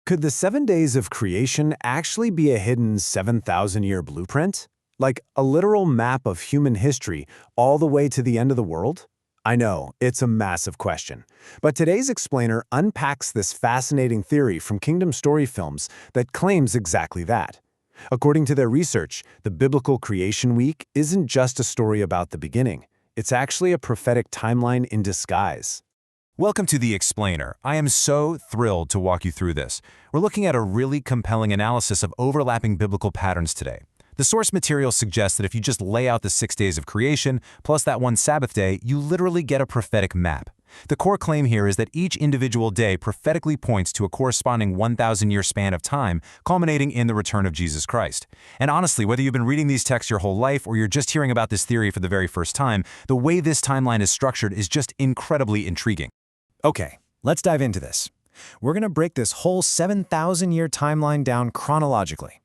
Could the 7 days of creation actually be a hidden 7,000-year blueprint? Like a literal map of human history all the way to the end of the world? I know, it's a massive question. But today's explainer unpacks this fascinating theory from Kingdom Story Films that claims exactly that. According to their research, the biblical creation week isn't just a story about the beginning. It's actually a prophetic timeline in disguise. Welcome to The Explainer. I am so thrilled to walk you through this. We're looking at a really compelling analysis of overlapping biblical patterns today. The source material suggests that if you just lay out the 6 days of creation, plus that one Sabbath day, you literally get a prophetic map. The core claim here is that each individual day prophetically points to a corresponding 1,000-year span of time, culminating in the return of Jesus Christ. And honestly, whether you've been reading these texts your whole life or you're just hearing about this theory for the very first time, the way this timeline is structured is just incredibly intriguing. Okay, let's dive into this. We're going to break this whole 7,000-year timeline down chronologically.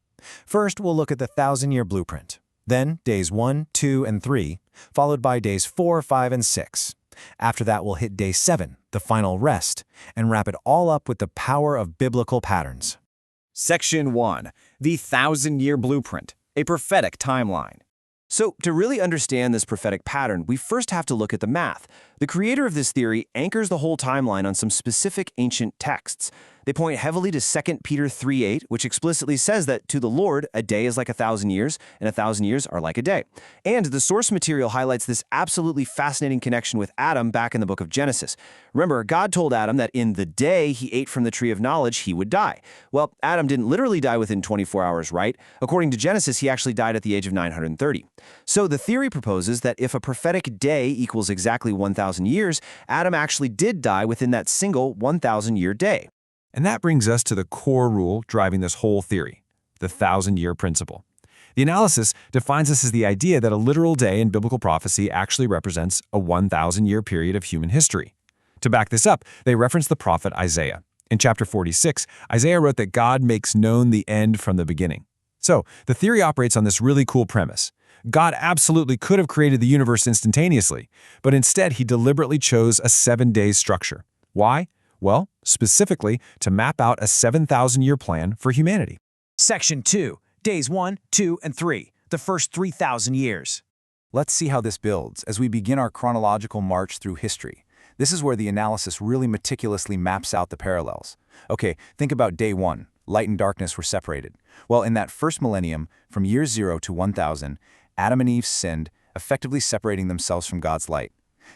First, we'll look at the 1,000-year blueprint. Then, days 1, 2, and 3, followed by days 4, 5, and 6. After that, we'll hit day 7, the final rest, and wrap it all up with the power of biblical patterns. Section 1. The 1,000-Year Blueprint, a prophetic timeline. So, to really understand this prophetic pattern, we first have to look at the math. The creator of this theory anchors the whole timeline on some specific ancient texts. They point heavily to 2 Peter 3:8, which explicitly says that to the Lord, a day is like 1,000 years, and 1,000 years are like a day. And the source material highlights this absolutely fascinating connection with Adam back in the book of Genesis. Remember, God told Adam that in the day he ate from the tree of knowledge, he would die. Well, Adam didn't literally die within 24 hours, right? According to Genesis, he actually died at the age of 930. So the theory proposes that if a prophetic day equals exactly 1,000 years, Adam actually did die within that single 1,000-year day. And that brings us to the core rule driving this whole theory, the 1,000-year principle. The analysis defines this as the idea that a literal day in biblical prophecy actually represents a 1,000-year period of human history. To back this up, they reference the prophet Isaiah. In chapter 46, Isaiah wrote that God makes known the end from the beginning. So, the theory operates on this really cool premise. God absolutely could have created the universe instantaneously, but instead he deliberately chose a 7-day structure. Why? Well, specifically to map out a 7,000-year plan for humanity. Section 2. Days 1, 2, and 3. The first 3,000 years. Let's see how this builds as we begin our chronological march through history. This is where the analysis really meticulously maps out the parallels. Okay, think about day 1. Light and darkness were separated. Well, in that first millennium, from year 0 to 1,000, Adam and Eve sinned, effectively separating themselves from God's light.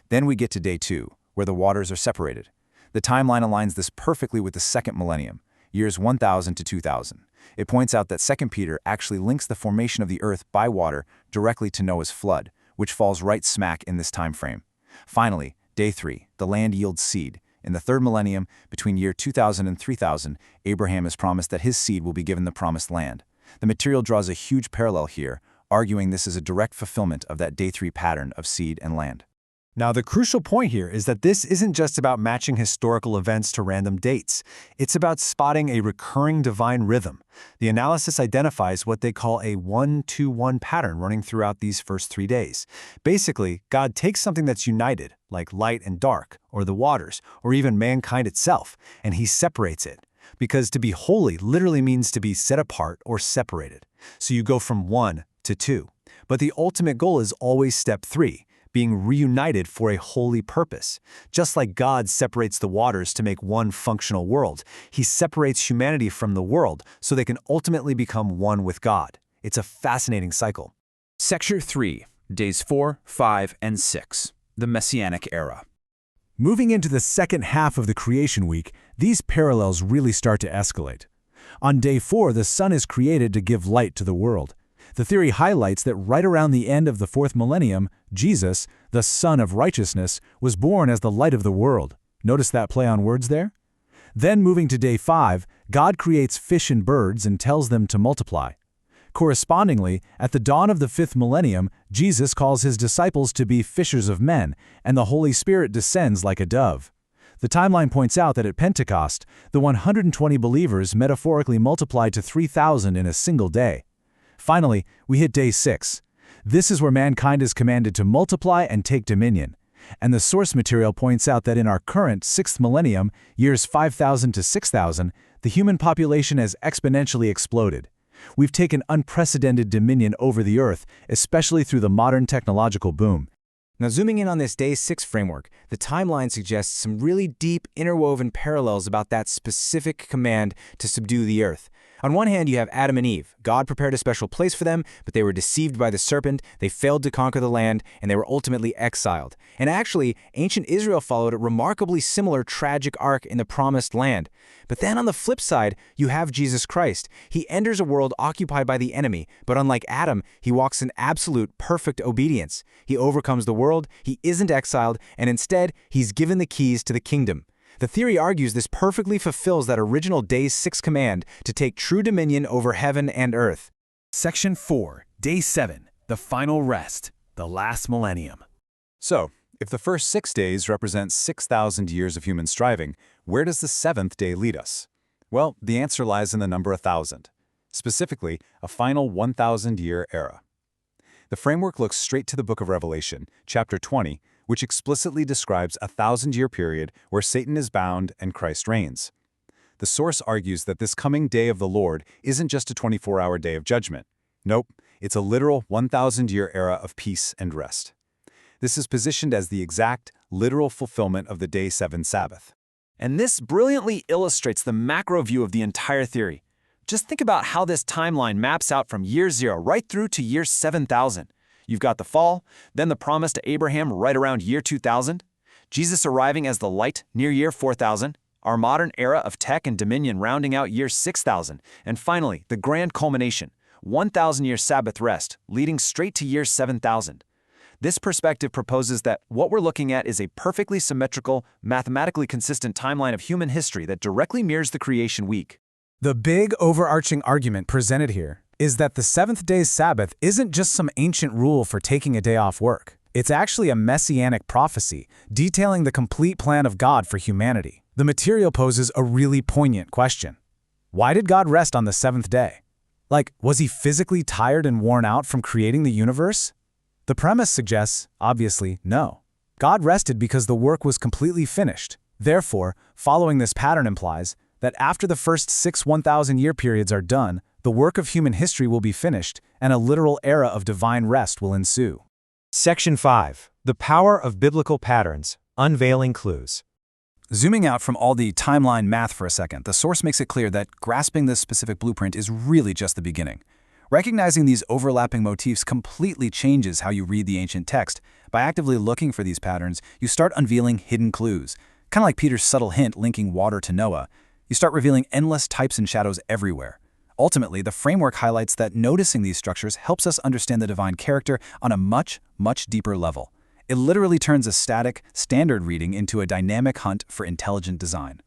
Then we get to day 2, where the waters are separated. The timeline aligns this perfectly with the second millennium, years 1,000 to 2,000. It points out that 2 Peter actually links the formation of the earth by water directly to Noah's flood, which falls right smack in this time frame. Finally, day 3, the land yields seed. In the third millennium, between year 2000 and 3000, Abraham is promised that his seed will be given the promised land. The material draws a huge parallel here, arguing this is a direct fulfillment of that day 3 pattern of seed and land. Now, the crucial point here is that this isn't just about matching historical events to random dates. It's about spotting a recurring divine rhythm. The analysis identifies what they call a 1-2-1 pattern running throughout these first 3 days. Basically, God takes something that's united, like light and dark, or the waters, or even mankind itself, and he separates it. Because to be holy literally means to be set apart or separated. So you go from 1 to 2. But the ultimate goal is always step 3. Being reunited for a holy purpose. Just like God separates the waters to make one functional world, he separates humanity from the world so they can ultimately become one with God. It's a fascinating cycle. Section 3. Days 4, 5, and 6. The Messianic Era. Moving into the second half of the creation week, these parallels really start to escalate. On day 4, the sun is created to give light to the world. The theory highlights that right around the end of the 4th millennium, Jesus, the Son of Righteousness, was born as the light of the world. Notice that play on words there? Then moving to day 5, God creates fish and birds and tells them to multiply. Correspondingly, at the dawn of the 5th millennium, Jesus calls his disciples to be fishers of men, and the Holy Spirit descends like a dove. The timeline points out that at Pentecost, the 120 believers metaphorically multiplied to 3,000 in a single day. Finally, we hit day 6. This is where mankind is commanded to multiply and take dominion. And the source material points out that in our current 6th millennium, years 5000 to 6000, the human population has exponentially exploded. We've taken unprecedented dominion over the Earth, especially through the modern technological boom. Now, zooming in on this Day 6 framework, the timeline suggests some really deep, interwoven parallels about that specific command to subdue the earth. On one hand, you have Adam and Eve. God prepared a special place for them, but they were deceived by the serpent, they failed to conquer the land, and they were ultimately exiled. And actually, ancient Israel followed a remarkably similar tragic arc in the Promised Land. But then on the flip side, you have Jesus Christ. He enters a world occupied by the enemy, but unlike Adam, he walks in absolute, perfect obedience. He overcomes the world, he isn't exiled, and instead, he's given the keys to the kingdom. The theory argues this perfectly fulfills that original Day 6 command to take true dominion over heaven and earth. Section 4, Day 7, the final rest, the last millennium. So, if the first 6 days represent 6,000 years of human striving, where does the 7th day lead us? Well, the answer lies in the number 1,000, specifically a final 1,000-year era. The framework looks straight to the book of Revelation, chapter 20, which explicitly describes a 1,000-year period where Satan is bound and Christ reigns. The source argues that this coming day of the Lord isn't just a 24-hour day of judgment. Nope, it's a literal 1,000-year era of peace and rest. This is positioned as the exact, literal fulfillment of the Day 7 Sabbath. And this brilliantly illustrates the macro view of the entire theory. Just think about how this timeline maps out from year 0 right through to year 7,000. You've got the fall, then the promise to Abraham right around year 2000, Jesus arriving as the light near year 4000, our modern era of tech and dominion rounding out year 6000, and finally, the grand culmination, 1,000-year Sabbath rest, leading straight to year 7000. This perspective proposes that what we're looking at is a perfectly symmetrical, mathematically consistent timeline of human history that directly mirrors the creation week. The big overarching argument presented here is that the 7th day's Sabbath isn't just some ancient rule for taking a day off work. It's actually a messianic prophecy detailing the complete plan of God for humanity. The material poses a really poignant question. Why did God rest on the 7th day? Like, was he physically tired and worn out from creating the universe? The premise suggests, obviously, no. God rested because the work was completely finished. Therefore, following this pattern implies that after the first 6 1,000-year periods are done, the work of human history will be finished, and a literal era of divine rest will ensue. Section 5. The Power of Biblical Patterns, Unveiling Clues. Zooming out from all the timeline math for a second, the source makes it clear that grasping this specific blueprint is really just the beginning. Recognizing these overlapping motifs completely changes how you read the ancient text. By actively looking for these patterns, you start unveiling hidden clues. Kind of like Peter's subtle hint linking water to Noah. You start revealing endless types and shadows everywhere. Ultimately, the framework highlights that noticing these structures helps us understand the divine character on a much, much deeper level. It literally turns a static, standard reading into a dynamic hunt for intelligent design.